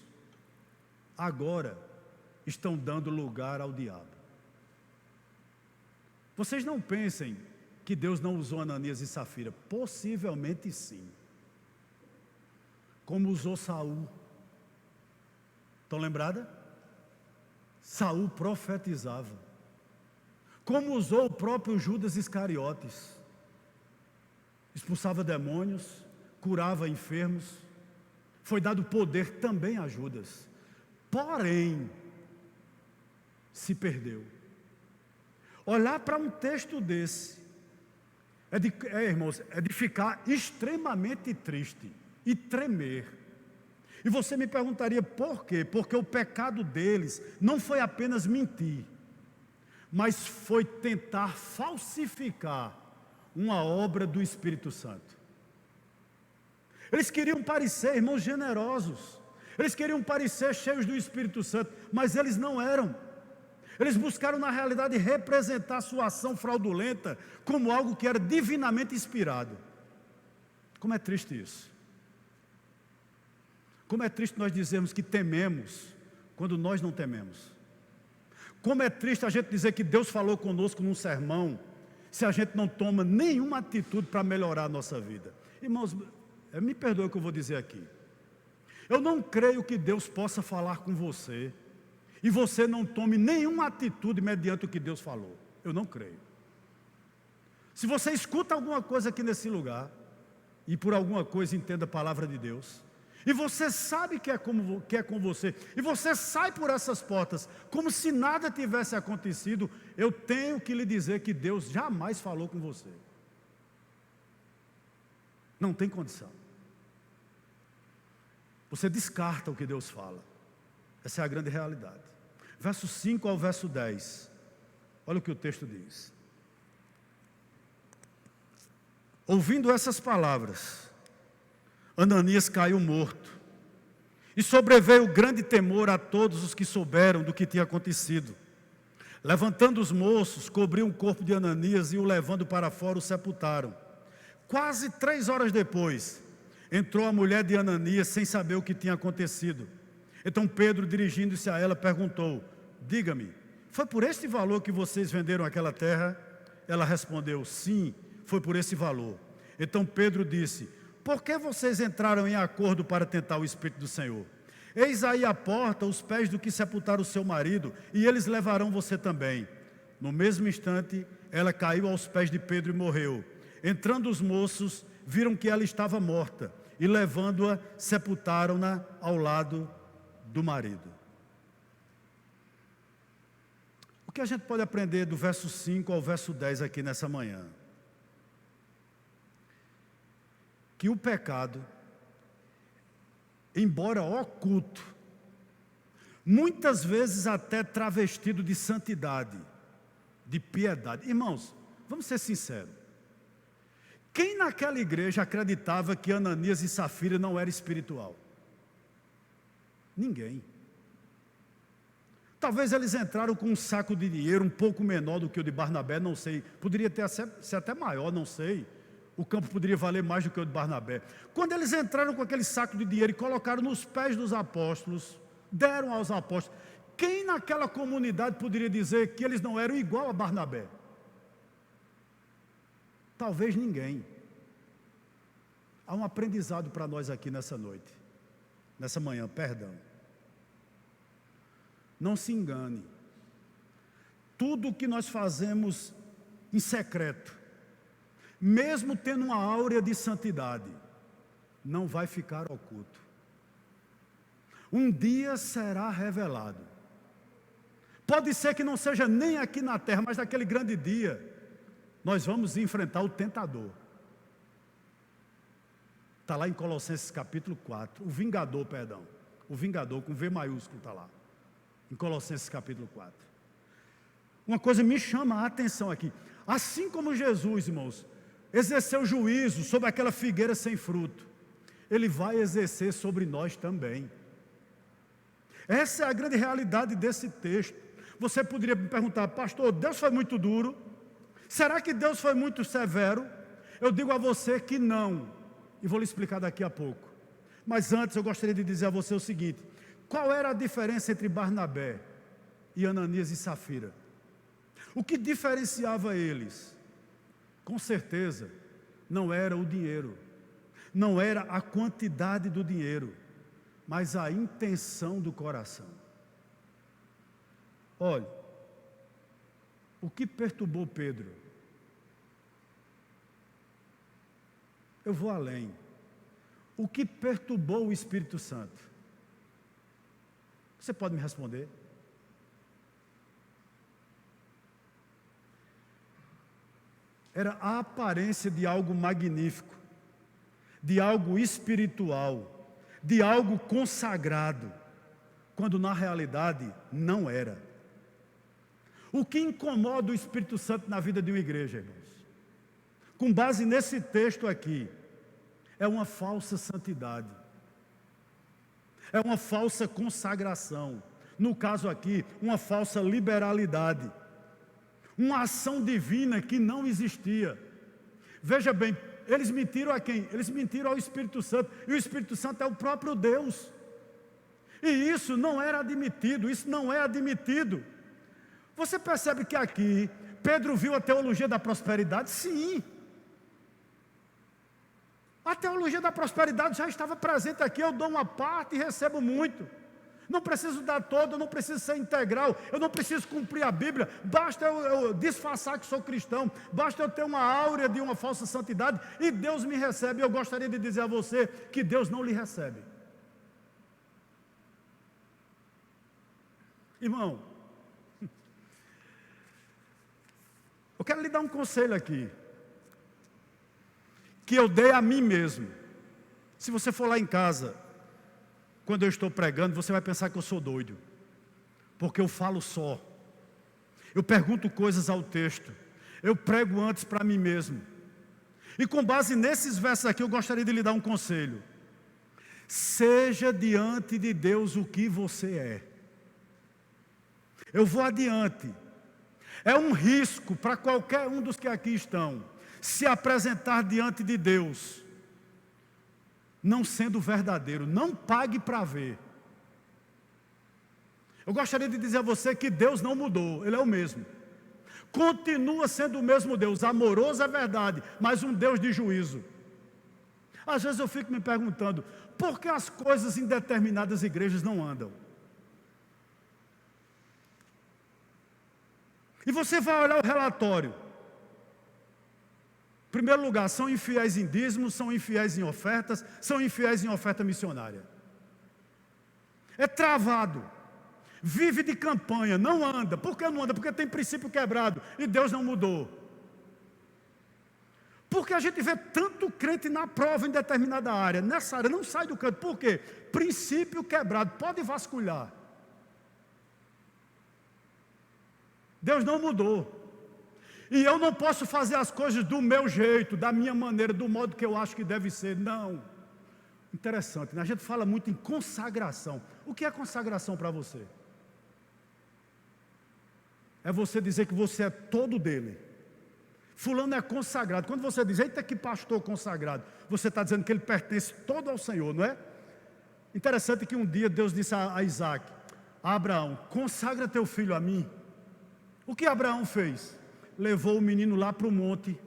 agora estão dando lugar ao diabo. Vocês não pensem que Deus não usou Ananias e Safira, possivelmente sim, como usou Saul. Estão lembradas? Saul profetizava, como usou o próprio Judas Iscariotes, expulsava demônios, curava enfermos. Foi dado poder também a Judas. porém, se perdeu. Olhar para um texto desse, irmãos, é de ficar extremamente triste e tremer. E você me perguntaria por quê? Porque o pecado deles não foi apenas mentir, mas foi tentar falsificar uma obra do Espírito Santo. Eles queriam parecer, irmãos, generosos. Eles queriam parecer cheios do Espírito Santo, mas eles não eram. Eles buscaram, na realidade, representar sua ação fraudulenta como algo que era divinamente inspirado. Como é triste isso. Como é triste nós dizermos que tememos, quando nós não tememos. Como é triste a gente dizer que Deus falou conosco num sermão, se a gente não toma nenhuma atitude para melhorar a nossa vida. Irmãos, me perdoe o que eu vou dizer aqui. Eu não creio que Deus possa falar com você e você não tome nenhuma atitude mediante o que Deus falou. Eu não creio. Se você escuta alguma coisa aqui nesse lugar, e por alguma coisa entenda a palavra de Deus, e você sabe que é com você, e você sai por essas portas como se nada tivesse acontecido, eu tenho que lhe dizer que Deus jamais falou com você. Não tem condição. Você descarta o que Deus fala. Essa é a grande realidade. Verso 5 ao verso 10. Olha o que o texto diz. Ouvindo essas palavras, Ananias caiu morto. E sobreveio grande temor a todos os que souberam do que tinha acontecido. Levantando os moços, cobriram o corpo de Ananias e o levando para fora o sepultaram. Quase 3 horas depois, entrou a mulher de Ananias sem saber o que tinha acontecido. Então Pedro, dirigindo-se a ela, perguntou: diga-me, foi por este valor que vocês venderam aquela terra? Ela respondeu: sim, foi por esse valor. Então Pedro disse: por que vocês entraram em acordo para tentar o Espírito do Senhor? Eis aí à porta os pés do que sepultaram o seu marido, e eles levarão você também. No mesmo instante, ela caiu aos pés de Pedro e morreu. Entrando os moços, viram que ela estava morta, e levando-a, sepultaram-na ao lado do marido. O que a gente pode aprender do verso 5 ao verso 10 aqui nessa manhã? Que o pecado, embora oculto, muitas vezes até travestido de santidade, de piedade. Irmãos, vamos ser sinceros. Quem naquela igreja acreditava que Ananias e Safira não era espiritual? Ninguém. Talvez eles entraram com um saco de dinheiro um pouco menor do que o de Barnabé, não sei. Poderia ser até maior, não sei. O campo poderia valer mais do que o de Barnabé. Quando eles entraram com aquele saco de dinheiro e colocaram nos pés dos apóstolos, deram aos apóstolos, quem naquela comunidade poderia dizer que eles não eram igual a Barnabé? Talvez ninguém. Há um aprendizado para nós aqui nessa noite, nessa manhã, perdão. Não se engane. Tudo o que nós fazemos em secreto, mesmo tendo uma áurea de santidade, não vai ficar oculto. Um dia será revelado. Pode ser que não seja nem aqui na terra, mas naquele grande dia, nós vamos enfrentar o tentador. Está lá em Colossenses capítulo 4, o vingador, com V maiúsculo está lá, em Colossenses capítulo 4. Uma coisa me chama a atenção aqui, assim como Jesus, irmãos, exerceu juízo sobre aquela figueira sem fruto, Ele vai exercer sobre nós também. Essa é a grande realidade desse texto. Você poderia me perguntar: pastor, Deus foi muito duro? Será que Deus foi muito severo? Eu digo a você que não, e vou lhe explicar daqui a pouco. Mas antes eu gostaria de dizer a você o seguinte: qual era a diferença entre Barnabé e Ananias e Safira? O que diferenciava eles? Com certeza, não era o dinheiro, não era a quantidade do dinheiro, mas a intenção do coração. Olha, o que perturbou Pedro? Eu vou além. O que perturbou o Espírito Santo? Você pode me responder? Era a aparência de algo magnífico, de algo espiritual, de algo consagrado, quando na realidade não era. O que incomoda o Espírito Santo na vida de uma igreja, irmãos? Com base nesse texto aqui, é uma falsa santidade, é uma falsa consagração, no caso aqui, uma falsa liberalidade, uma ação divina que não existia. Veja bem, eles mentiram a quem? Eles mentiram ao Espírito Santo, e o Espírito Santo é o próprio Deus, e isso não era admitido, isso não é admitido. Você percebe que aqui, Pedro viu a teologia da prosperidade? Sim. A teologia da prosperidade já estava presente aqui. Eu dou uma parte e recebo muito. Não preciso dar todo, eu não preciso ser integral, eu não preciso cumprir a Bíblia. Basta eu disfarçar que sou cristão, basta eu ter uma áurea de uma falsa santidade e Deus me recebe. Eu gostaria de dizer a você que Deus não lhe recebe. Irmão, eu quero lhe dar um conselho aqui, que eu dei a mim mesmo. Se você for lá em casa, quando eu estou pregando, você vai pensar que eu sou doido, porque eu falo só, eu pergunto coisas ao texto, eu prego antes para mim mesmo, e com base nesses versos aqui, eu gostaria de lhe dar um conselho: seja diante de Deus o que você é. Eu vou adiante. É um risco para qualquer um dos que aqui estão se apresentar diante de Deus não sendo verdadeiro. Não pague para ver. Eu gostaria de dizer a você que Deus não mudou, Ele é o mesmo. Continua sendo o mesmo Deus, amoroso é verdade, mas um Deus de juízo. Às vezes eu fico me perguntando, por que as coisas em determinadas igrejas não andam? E você vai olhar o relatório. Em primeiro lugar, são infiéis em dízimos, são infiéis em ofertas, são infiéis em oferta missionária. É travado. Vive de campanha, não anda. Por que não anda? Porque tem princípio quebrado e Deus não mudou. Porque a gente vê tanto crente na prova em determinada área, nessa área não sai do canto. Por quê? Princípio quebrado, pode vasculhar. Deus não mudou. E eu não posso fazer as coisas do meu jeito, da minha maneira, do modo que eu acho que deve ser. Não. Interessante, né? A gente fala muito em consagração. O que é consagração para você? É você dizer que você é todo dele. Fulano é consagrado. Quando você diz, eita que pastor consagrado, você está dizendo que ele pertence todo ao Senhor, não é? Interessante que um dia Deus disse a Isaac: Abraão, consagra teu filho a mim. O que Abraão fez? Levou o menino lá para o monte,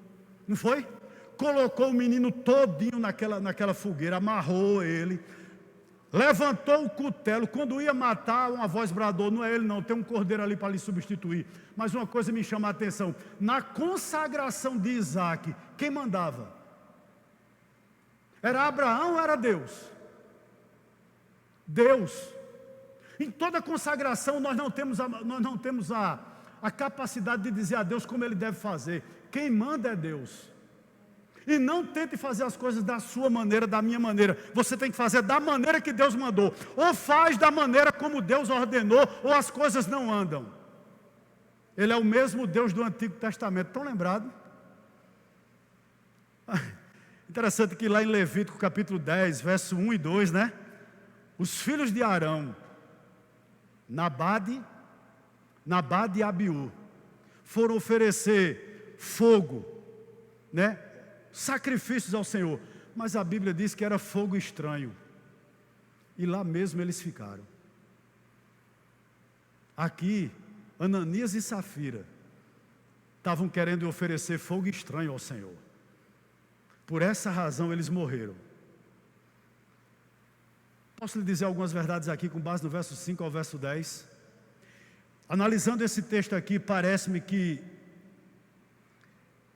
não foi? Colocou o menino todinho naquela fogueira, amarrou ele, levantou o cutelo. Quando ia matar, uma voz bradou: não é ele não, tem um cordeiro ali para lhe substituir. Mas uma coisa me chama a atenção: na consagração de Isaac, quem mandava? Era Abraão ou era Deus? Deus. Em toda consagração nós não temos a capacidade de dizer a Deus como Ele deve fazer. Quem manda é Deus. E não tente fazer as coisas da sua maneira, da minha maneira. Você tem que fazer da maneira que Deus mandou. Ou faz da maneira como Deus ordenou, ou as coisas não andam. Ele é o mesmo Deus do Antigo Testamento. Estão lembrados? Interessante que lá em Levítico capítulo 10, verso 1 e 2, né? Os filhos de Arão, Nabade e Abiú, foram oferecer fogo, né? Sacrifícios ao Senhor, mas a Bíblia diz que era fogo estranho, e lá mesmo eles ficaram. Aqui, Ananias e Safira estavam querendo oferecer fogo estranho ao Senhor, por essa razão eles morreram. Posso lhe dizer algumas verdades aqui com base no verso 5 ao verso 10? Analisando esse texto aqui, parece-me que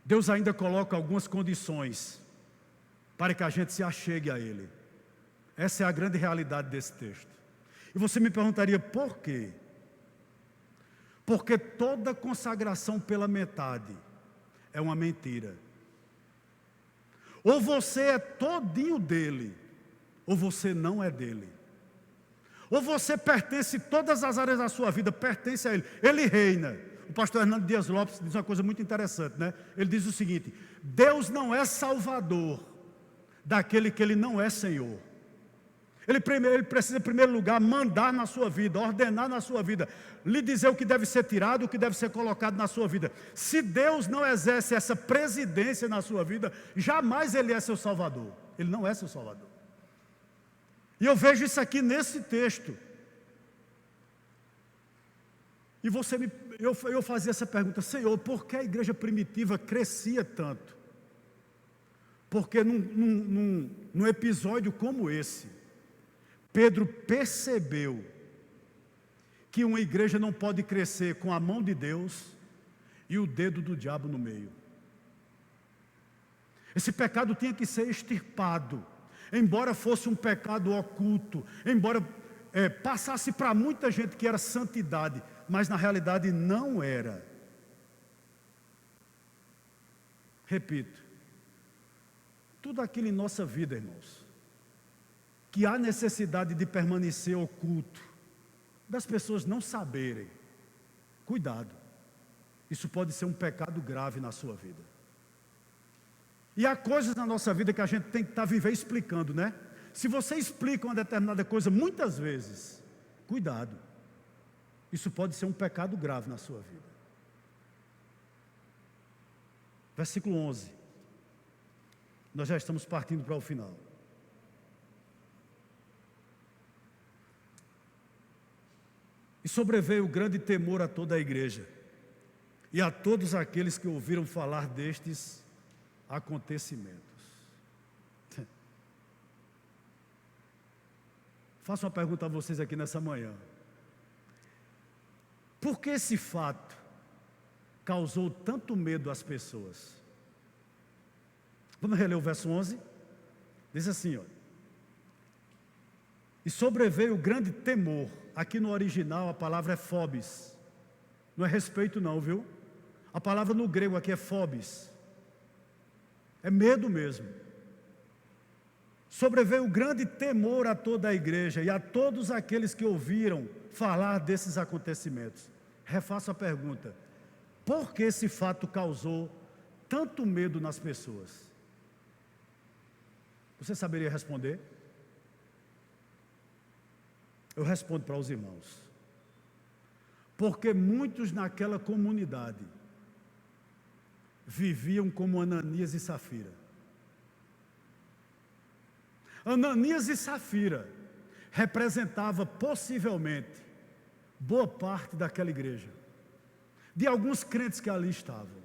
Deus ainda coloca algumas condições para que a gente se achegue a Ele. Essa é a grande realidade desse texto. E você me perguntaria por quê? Porque toda consagração pela metade é uma mentira. Ou você é todinho dele, ou você não é dele. Ou você pertence, todas as áreas da sua vida pertence a ele. Ele reina. O pastor Hernando Dias Lopes diz uma coisa muito interessante, né? Ele diz o seguinte: Deus não é salvador daquele que ele não é Senhor. Ele precisa, em primeiro lugar, mandar na sua vida, ordenar na sua vida, lhe dizer o que deve ser tirado, o que deve ser colocado na sua vida. Se Deus não exerce essa presidência na sua vida, jamais Ele é seu Salvador. Ele não é seu Salvador. E eu vejo isso aqui nesse texto. E eu fazia essa pergunta: Senhor, por que a igreja primitiva crescia tanto? Porque num episódio como esse, Pedro percebeu que uma igreja não pode crescer com a mão de Deus e o dedo do diabo no meio. Esse pecado tinha que ser extirpado, embora fosse um pecado oculto, embora passasse para muita gente que era santidade, mas na realidade não era. Repito, tudo aquilo em nossa vida, irmãos, que há necessidade de permanecer oculto, das pessoas não saberem, cuidado, isso pode ser um pecado grave na sua vida. E há coisas na nossa vida que a gente tem que estar vivendo explicando, né? Se você explica uma determinada coisa muitas vezes, cuidado, isso pode ser um pecado grave na sua vida. Versículo 11, nós já estamos partindo para o final. E sobreveio grande temor a toda a igreja, e a todos aqueles que ouviram falar destes acontecimentos. Faço uma pergunta a vocês aqui nessa manhã. Por que esse fato causou tanto medo às pessoas? Vamos reler o verso 11? Diz assim, ó: e sobreveio grande temor. Aqui no original a palavra é phobis. Não é respeito não, viu? A palavra no grego aqui é phobis. É medo mesmo. Sobreveio grande temor a toda a igreja e a todos aqueles que ouviram falar desses acontecimentos. Refaço a pergunta: por que esse fato causou tanto medo nas pessoas? Você saberia responder? Eu respondo para os irmãos: porque muitos naquela comunidade viviam como Ananias e Safira. Ananias e Safira representava possivelmente boa parte daquela igreja, de alguns crentes que ali estavam.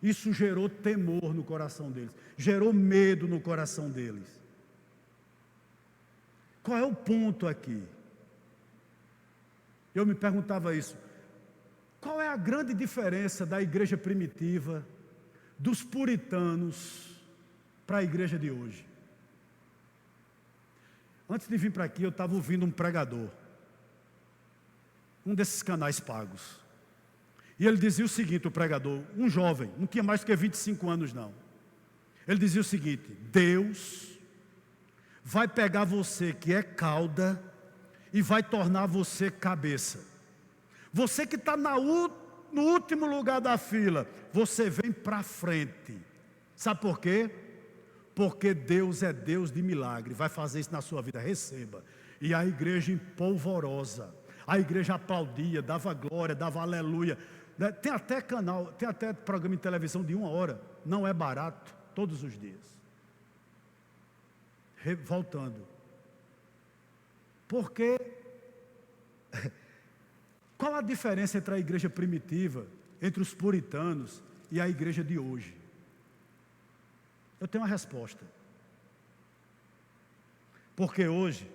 Isso gerou temor no coração deles, gerou medo no coração deles. Qual é o ponto aqui? Eu me perguntava isso. Qual é a grande diferença da igreja primitiva, dos puritanos, para a igreja de hoje? Antes de vir para aqui, eu estava ouvindo um pregador, um desses canais pagos. E ele dizia o seguinte, o pregador, um jovem, não tinha mais do que 25 anos não. Ele dizia o seguinte: Deus vai pegar você que é cauda e vai tornar você cabeça. Você que está no último lugar da fila, você vem para frente. Sabe por quê? Porque Deus é Deus de milagre, vai fazer isso na sua vida, receba. E a igreja empolvorosa, a igreja aplaudia, dava glória, dava aleluia. Tem até canal, tem até programa de televisão de 1 hora, não é barato, todos os dias. Voltando. Porque, qual a diferença entre a igreja primitiva, entre os puritanos e a igreja de hoje? Eu tenho uma resposta. Porque hoje,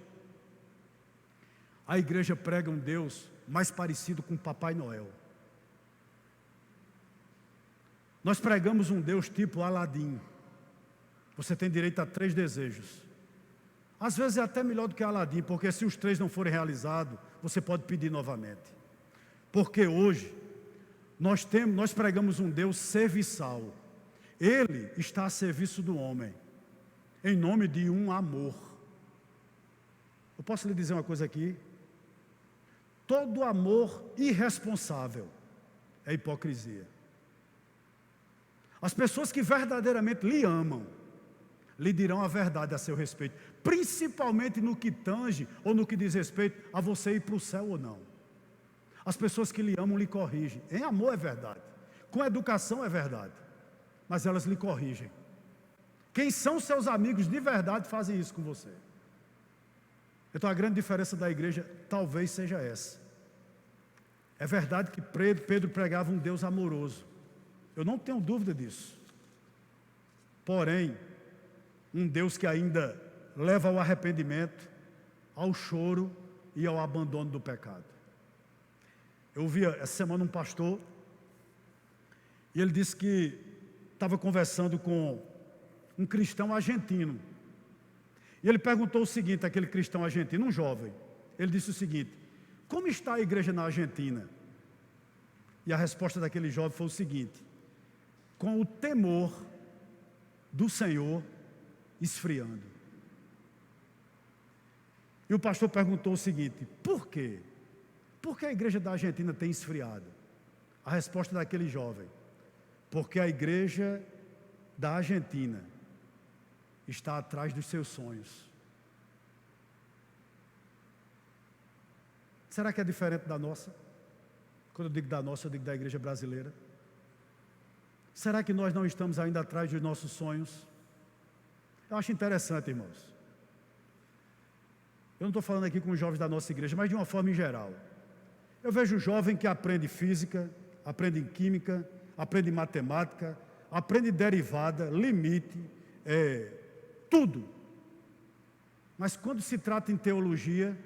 a igreja prega um Deus mais parecido com Papai Noel. Nós pregamos um Deus tipo Aladim. Você tem direito a 3 desejos. Às vezes é até melhor do que Aladim, porque se os 3 não forem realizados, você pode pedir novamente. Porque hoje nós pregamos um Deus serviçal. Ele está a serviço do homem, em nome de um amor. Eu posso lhe dizer uma coisa aqui? Todo amor irresponsável é hipocrisia. As pessoas que verdadeiramente lhe amam, lhe dirão a verdade a seu respeito, principalmente no que tange ou no que diz respeito a você ir para o céu ou não. As pessoas que lhe amam lhe corrigem. Em amor é verdade, com educação é verdade, mas elas lhe corrigem. Quem são seus amigos de verdade fazem isso com você. Então a grande diferença da igreja talvez seja essa. É verdade que Pedro pregava um Deus amoroso. Eu não tenho dúvida disso. Porém, um Deus que ainda leva ao arrependimento, ao choro e ao abandono do pecado. Eu ouvi essa semana um pastor, e ele disse que estava conversando com um cristão argentino. E ele perguntou o seguinte, aquele cristão argentino, um jovem, ele disse o seguinte: como está a igreja na Argentina? E a resposta daquele jovem foi o seguinte: com o temor do Senhor esfriando. E o pastor perguntou o seguinte: por quê? Por que a igreja da Argentina tem esfriado? A resposta daquele jovem: porque a igreja da Argentina está atrás dos seus sonhos. Será que é diferente da nossa? Quando eu digo da nossa, eu digo da igreja brasileira. Será que nós não estamos ainda atrás dos nossos sonhos? Eu acho interessante, irmãos. Eu não estou falando aqui com os jovens da nossa igreja, mas de uma forma em geral. Eu vejo jovem que aprende física, aprende química, aprende matemática, aprende derivada, limite, tudo. Mas quando se trata em teologia,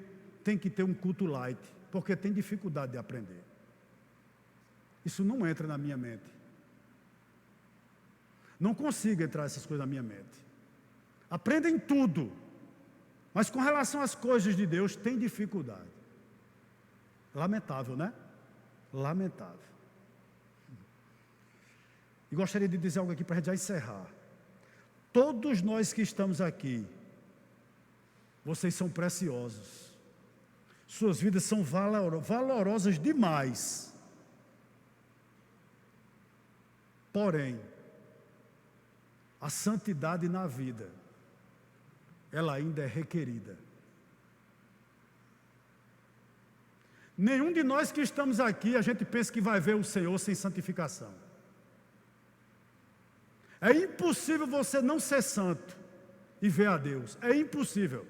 tem que ter um culto light, porque tem dificuldade de aprender. Isso não entra na minha mente. Não consigo entrar essas coisas na minha mente. Aprendem tudo, mas com relação às coisas de Deus, tem dificuldade. Lamentável, né? Lamentável. E gostaria de dizer algo aqui para a gente já encerrar. Todos nós que estamos aqui, vocês são preciosos. Suas vidas são valorosas demais. Porém, a santidade na vida, ela ainda é requerida. Nenhum de nós que estamos aqui, a gente pensa que vai ver o Senhor sem santificação. É impossível você não ser santo e ver a Deus. É impossível.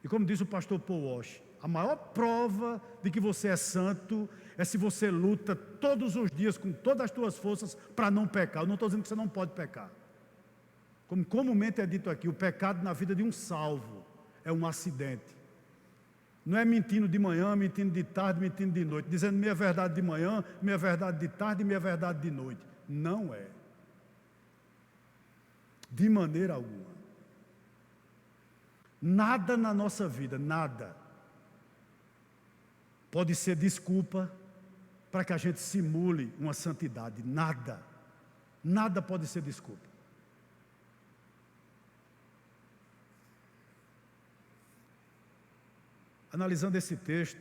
E como diz o pastor Paul Walsh, a maior prova de que você é santo é se você luta todos os dias com todas as suas forças para não pecar. Eu não estou dizendo que você não pode pecar. Como comumente é dito aqui, o pecado na vida de um salvo é um acidente. Não é mentindo de manhã, mentindo de tarde, mentindo de noite, dizendo meia verdade de manhã, meia verdade de tarde e meia verdade de noite. Não é. De maneira alguma. Nada na nossa vida, nada, pode ser desculpa para que a gente simule uma santidade. Nada. Nada pode ser desculpa. Analisando esse texto,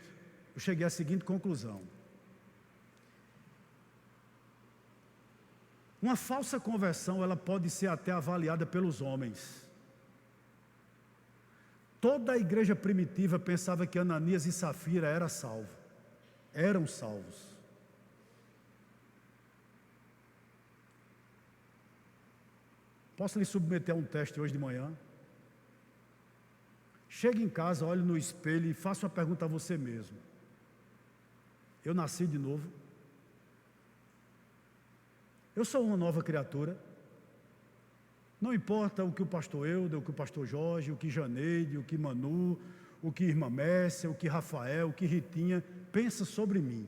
eu cheguei à seguinte conclusão. Uma falsa conversão, ela pode ser até avaliada pelos homens. Toda a igreja primitiva pensava que Ananias e Safira eram salvos. Posso lhe submeter a um teste hoje de manhã? Chegue em casa, olhe no espelho e faça uma pergunta a você mesmo. Eu nasci de novo? Eu sou uma nova criatura? Não importa o que o pastor Euda, o que o pastor Jorge, o que Janeide, o que Manu, o que irmã Mércia, o que Rafael, o que Ritinha pensa sobre mim.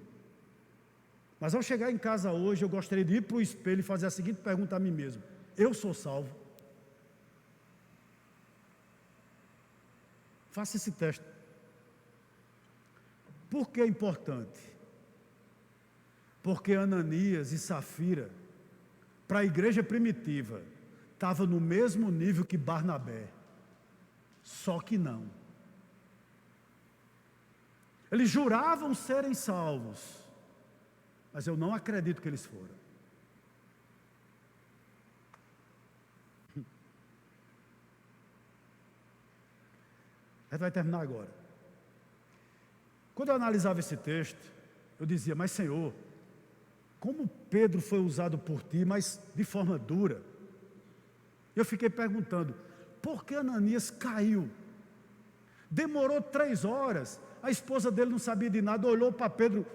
Mas ao chegar em casa hoje, eu gostaria de ir para o espelho e fazer a seguinte pergunta a mim mesmo: eu sou salvo? Faça esse teste. Por que é importante? Porque Ananias e Safira, para a igreja primitiva, estava no mesmo nível que Barnabé. Só que não. Eles juravam serem salvos, mas eu não acredito que eles foram. A gente vai terminar agora. Quando eu analisava esse texto, eu dizia, mas Senhor, como Pedro foi usado por Ti, mas de forma dura? Eu fiquei perguntando, por que Ananias caiu? Demorou 3 horas, a esposa dele não sabia de nada, olhou para Pedro.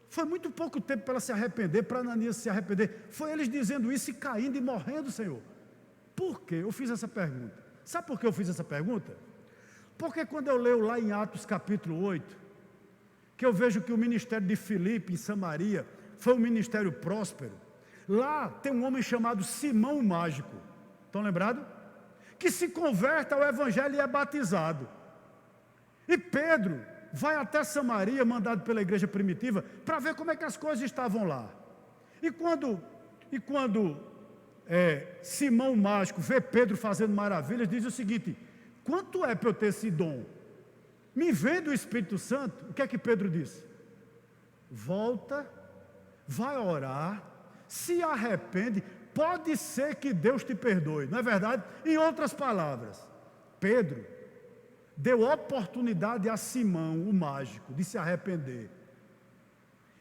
Foi muito pouco tempo para ela se arrepender, para Ananias se arrepender. Foi eles dizendo isso e caindo e morrendo, Senhor. Por que eu fiz essa pergunta? Sabe por que eu fiz essa pergunta? Porque quando eu leio lá em Atos capítulo 8, que eu vejo que o ministério de Filipe em Samaria foi um ministério próspero, lá tem um homem chamado Simão o Mágico, estão lembrados? Que se converte ao evangelho e é batizado. E Pedro vai até Samaria, mandado pela igreja primitiva, para ver como é que as coisas estavam lá. E quando Simão o Mágico vê Pedro fazendo maravilhas, diz o seguinte, quanto é para eu ter esse dom? Me vendo o Espírito Santo, o que é que Pedro disse? Volta, vai orar, se arrepende, pode ser que Deus te perdoe, não é verdade? Em outras palavras, Pedro deu oportunidade a Simão, o mágico, de se arrepender.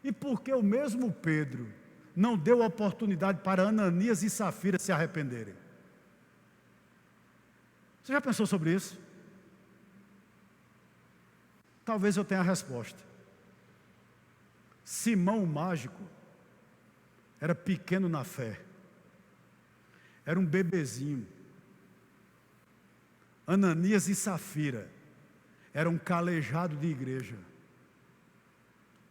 E por que o mesmo Pedro não deu oportunidade para Ananias e Safira se arrependerem? Você já pensou sobre isso? Talvez eu tenha a resposta. Simão o mágico era pequeno na fé, era um bebezinho. Ananias e Safira eram calejados de igreja,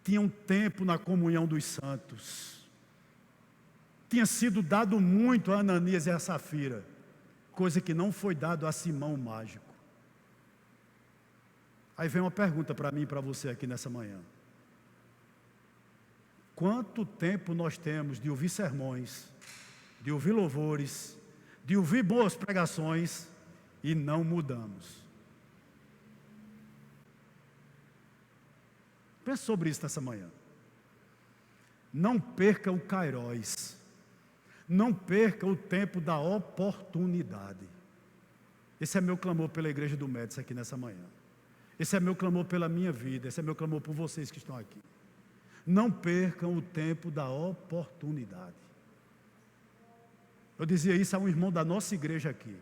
tinham tempo na comunhão dos santos, tinha sido dado muito a Ananias e a Safira, coisa que não foi dado a Simão o mágico. Aí vem uma pergunta para mim e para você aqui nessa manhã. Quanto tempo nós temos de ouvir sermões, de ouvir louvores, de ouvir boas pregações e não mudamos? Pense sobre isso nessa manhã. Não perca o Kairos. Não perca o tempo da oportunidade. Esse é meu clamor pela igreja do Médici aqui nessa manhã. Esse é meu clamor pela minha vida. Esse é meu clamor por vocês que estão aqui. Não percam o tempo da oportunidade. Eu dizia isso a um irmão da nossa igreja aqui.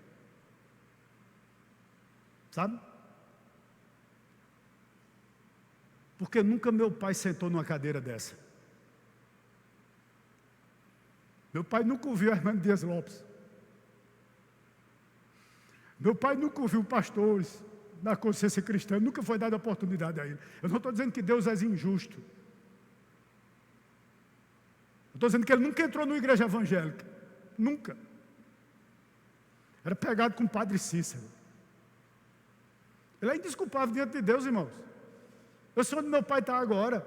Sabe? Porque nunca meu pai sentou numa cadeira dessa. Meu pai nunca ouviu Hernando Dias Lopes. Meu pai nunca ouviu pastores da consciência cristã, nunca foi dada oportunidade a ele. Eu não estou dizendo que Deus é injusto. Eu estou dizendo que ele nunca entrou numa igreja evangélica. Nunca. Era pegado com o padre Cícero. Ele é indesculpável diante de Deus, irmãos. Eu sei onde meu pai está agora.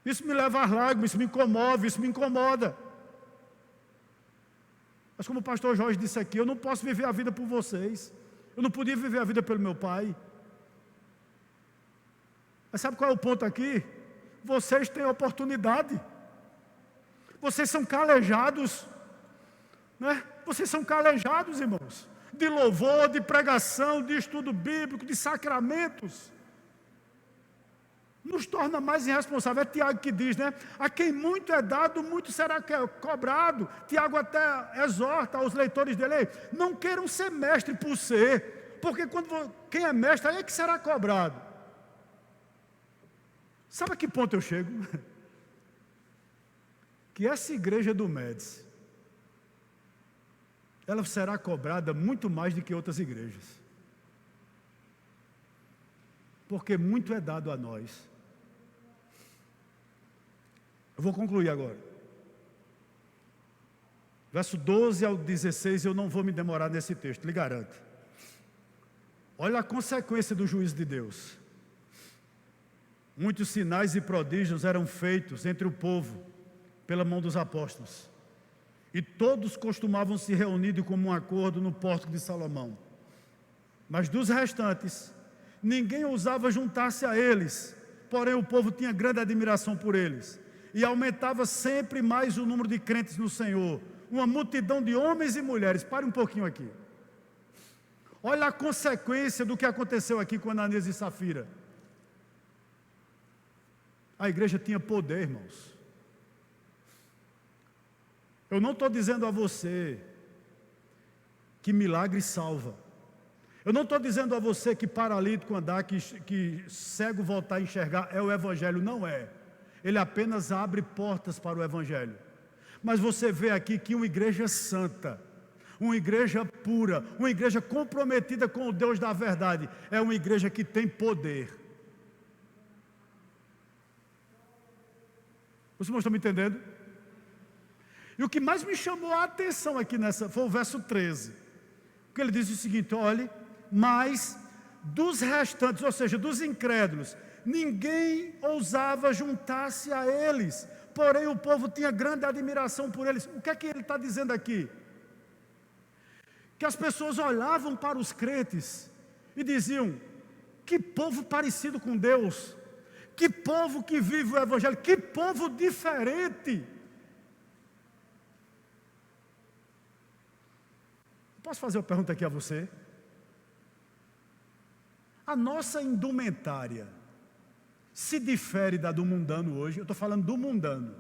Isso me leva às lágrimas, isso me comove, isso me incomoda. Mas como o pastor Jorge disse aqui, eu não posso viver a vida por vocês. Eu não podia viver a vida pelo meu pai. Mas sabe qual é o ponto aqui? Vocês têm oportunidade. Vocês são calejados, né? Vocês são calejados, irmãos, de louvor, de pregação, de estudo bíblico, de sacramentos. Nos torna mais irresponsáveis. É Tiago que diz, né? A quem muito é dado, muito será cobrado. Tiago até exorta aos leitores dele, não queiram ser mestre por ser, porque quem é mestre, aí é que será cobrado. Sabe a que ponto eu chego? Que essa igreja do Médici, ela será cobrada muito mais do que outras igrejas. Porque muito é dado a nós. Eu vou concluir agora. Verso 12 ao 16, eu não vou me demorar nesse texto, lhe garanto. Olha a consequência do juízo de Deus. Muitos sinais e prodígios eram feitos entre o povo pela mão dos apóstolos. E todos costumavam se reunir de comum acordo no pórtico de Salomão. Mas dos restantes, ninguém ousava juntar-se a eles, porém o povo tinha grande admiração por eles. E aumentava sempre mais o número de crentes no Senhor. Uma multidão de homens e mulheres. Pare um pouquinho aqui. Olha a consequência do que aconteceu aqui com Ananias e Safira. A igreja tinha poder, irmãos. Eu não estou dizendo a você que milagre salva. Eu não estou dizendo a você que paralítico andar, que cego voltar a enxergar é o Evangelho. Não é. Ele apenas abre portas para o Evangelho. Mas você vê aqui que uma igreja santa, uma igreja pura, uma igreja comprometida com o Deus da verdade, é uma igreja que tem poder. Os irmãos estão me entendendo? E o que mais me chamou a atenção aqui foi o verso 13. Porque ele diz o seguinte: olhe, mas dos restantes, ou seja, dos incrédulos, ninguém ousava juntar-se a eles, porém o povo tinha grande admiração por eles. O que é que ele está dizendo aqui? Que as pessoas olhavam para os crentes e diziam: que povo parecido com Deus, que povo que vive o Evangelho, que povo diferente. Posso fazer uma pergunta aqui a você? A nossa indumentária se difere da do mundano hoje? Eu estou falando do mundano.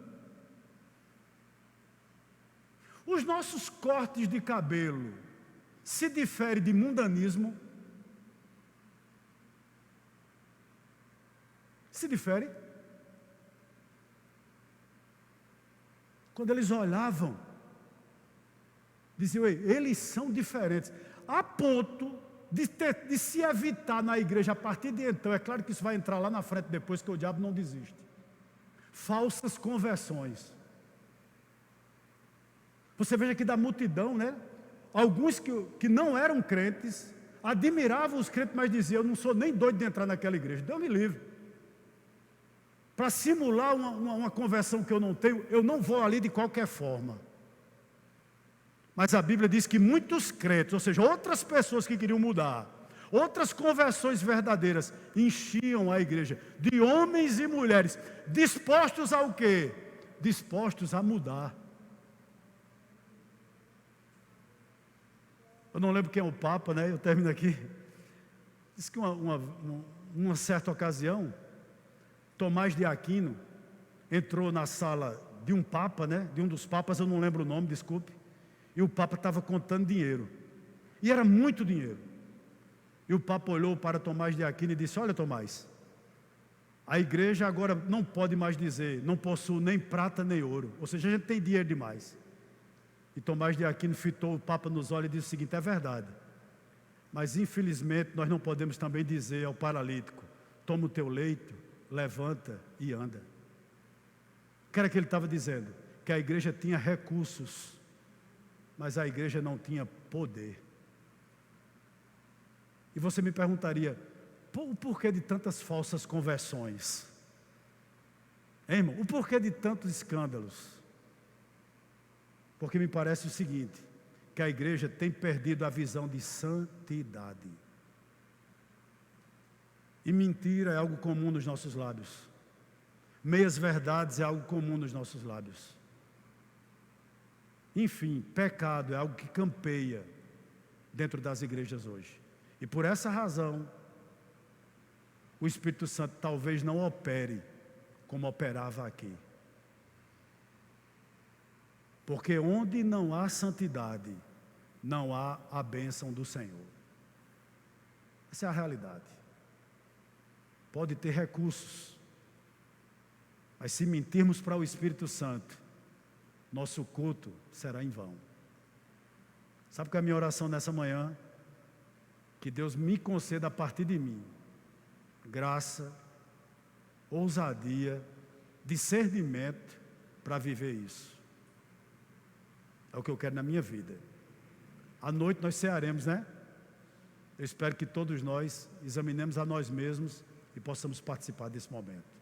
Os nossos cortes de cabelo se diferem de mundanismo? Se difere? Quando eles olhavam, diziam: eles são diferentes, a ponto de se evitar na igreja a partir de então. É claro que isso vai entrar lá na frente depois, que o diabo não desiste. Falsas conversões. Você veja que da multidão, né? Alguns que não eram crentes, admiravam os crentes, mas diziam: eu não sou nem doido de entrar naquela igreja. Deus me livre. Para simular uma conversão que eu não tenho, eu não vou ali de qualquer forma. Mas a Bíblia diz que muitos crentes, ou seja, outras pessoas que queriam mudar, outras conversões verdadeiras, enchiam a igreja de homens e mulheres, dispostos ao quê? Dispostos a mudar. Eu não lembro quem é o Papa, né? Eu termino aqui. Diz que uma certa ocasião, Tomás de Aquino entrou na sala de um Papa, né? De um dos Papas, eu não lembro o nome, desculpe. E o Papa estava contando dinheiro. E era muito dinheiro. E o Papa olhou para Tomás de Aquino e disse: olha, Tomás, a igreja agora não pode mais dizer, não possui nem prata nem ouro. Ou seja, a gente tem dinheiro demais. E Tomás de Aquino fitou o Papa nos olhos e disse o seguinte: é verdade. Mas infelizmente nós não podemos também dizer ao paralítico: toma o teu leito, levanta e anda. O que era que ele estava dizendo? Que a igreja tinha recursos, mas a igreja não tinha poder. E você me perguntaria: o porquê de tantas falsas conversões? Hein, irmão? O porquê de tantos escândalos? Porque me parece o seguinte: que a igreja tem perdido a visão de santidade. E mentira é algo comum nos nossos lábios. Meias verdades é algo comum nos nossos lábios. Enfim, pecado é algo que campeia dentro das igrejas hoje. E por essa razão, o Espírito Santo talvez não opere como operava aqui. Porque onde não há santidade, não há a bênção do Senhor. Essa é a realidade. Pode ter recursos, mas se mentirmos para o Espírito Santo, nosso culto será em vão. Sabe qual é a minha oração nessa manhã? Que Deus me conceda a partir de mim graça, ousadia, discernimento para viver isso. É o que eu quero na minha vida. À noite nós cearemos, né? Eu espero que todos nós examinemos a nós mesmos e possamos participar desse momento.